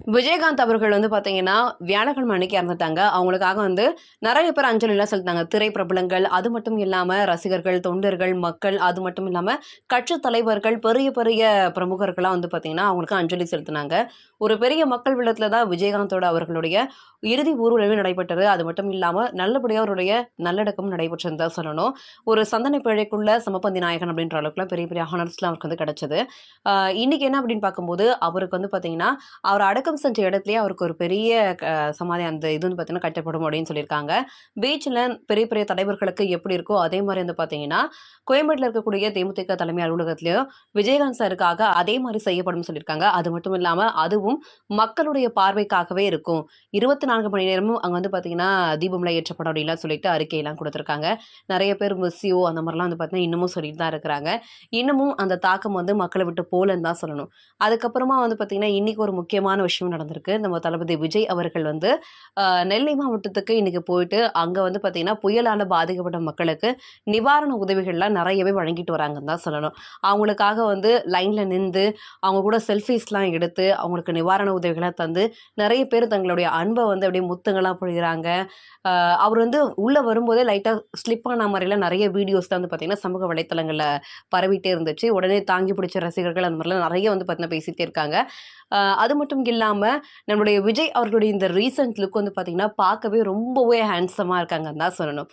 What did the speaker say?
விஜயகாந்த் அவர்கள் வந்து பார்த்தீங்கன்னா, வியாழக்கிழமை அன்னைக்கு இறந்துட்டாங்க. அவங்களுக்காக வந்து நெறைய பேர் அஞ்சலிலாம் செலுத்தினாங்க. திரை பிரபலங்கள், அது மட்டும் இல்லாம ரசிகர்கள், தொண்டர்கள், மக்கள், அது மட்டும் இல்லாம கட்சி தலைவர்கள், பெரிய பெரிய பிரமுகர்கள்லாம் வந்து பார்த்தீங்கன்னா, அவங்களுக்கு அஞ்சலி செலுத்தினாங்க. ஒரு பெரிய மக்கள் வெள்ளத்தில தான் விஜயகாந்தோட அவர்களுடைய இறுதி ஊர்வலமே நடைபெற்றது. அது மட்டும் இல்லாம நல்லபடியா அவருடைய நல்லடக்கமும் நடைபெற்றதுன்னு தான் சொல்லணும். ஒரு சந்தன பிழைக்குள்ள சமபந்தி நாயகன் அப்படின்ற அளவுக்குலாம் பெரிய பெரிய ஹானர்ஸ்லாம் அவருக்கு வந்து கிடைச்சது. அ இன்னைக்கு என்ன அப்படின்னு பார்க்கும்போது, அவருக்கு வந்து பார்த்தீங்கன்னா, அவர் அடக்கம் செஞ்ச இடத்திலேயே அவருக்கு ஒரு பெரிய க சமாதி அந்த இது வந்து பார்த்தீங்கன்னா கட்டப்படும் அப்படின்னு சொல்லியிருக்காங்க. பீச்ல பெரிய பெரிய தலைவர்களுக்கு எப்படி இருக்கோ, அதே மாரி வந்து பார்த்தீங்கன்னா, கோயம்பேட்ல இருக்கக்கூடிய தேமுதிக தலைமை அலுவலகத்திலயும் விஜயகாந்த் சாருக்காக அதே மாரி செய்யப்படும்னு சொல்லியிருக்காங்க. அது மட்டும் இல்லாம அதுவும் மக்களுடைய பார்வைக்காகவே இருக்கும். 24 மணி நேரமும் அங்க வந்து பார்த்தீங்கன்னா, தீபம்லாம் ஏற்றப்படும் அப்படின்லாம் சொல்லிட்டு அறிக்கையெல்லாம் குடுத்துருக்காங்க. நெறைய பேர் மிஸ் யூ அந்த மாரிலாம் வந்து பார்த்தீங்கன்னா, இன்னமும் சொல்லிட்டு தான் இருக்கிறாங்க. இன்னமும் அந்த தாக்கம் வந்து மக்கள விட்டு போலன்னு தான் சொல்லணும். அதுக்கப்புறமா வந்து பார்த்தீங்கன்னா, இன்னைக்கு ஒரு முக்கியமான விஷயம் நடந்திருக்கு. நம்ம தளபதி விஜய் அவர்கள் வந்து நெல்லை மாவட்டத்துக்கு இன்னைக்கு போயிட்டு, அங்க வந்து பார்த்தீங்கன்னா, புயலால பாதிக்கப்பட்ட மக்களுக்கு நிவாரண உதவிகள்லாம் நெறையவே வழங்கிட்டு வராங்கன்னு தான் சொல்லணும். அவங்களுக்காக வந்து லைன்ல நிந்து, அவங்க கூட செல்ஃபீஸ்லாம் எடுத்து, அவங்களுக்கு நிவாரண உதவிகள தந்து, நெறைய பேர் தங்களுடைய அன்ப வந்து அப்படியே முத்துங்களா பொழியிறாங்க. அ அவர் வந்து உள்ள வரும்போதே லைட்டா ஸ்லிப் ஆன மாரிலாம் நெறைய வீடியோஸ்லாம் வந்து பார்த்தீங்கன்னா, சமூக வலைத்தளங்கள்ல பரவிட்டே இருந்துச்சு. உடனே தாங்கி பிடிச்ச ரசிகர்கள் அந்த மாரிலாம் நெறைய வந்து பார்த்தீங்கன்னா பேசிட்டே இருக்காங்க. அது மட்டும் இல்லாம நம்மளுடைய விஜய் அவர்களுடைய இந்த ரீசென்ட் லுக் வந்து பார்த்தீங்கன்னா, பார்க்கவே ரொம்பவே ஹேண்ட்ஸமா இருக்காங்கன்னு தான் சொல்லணும்.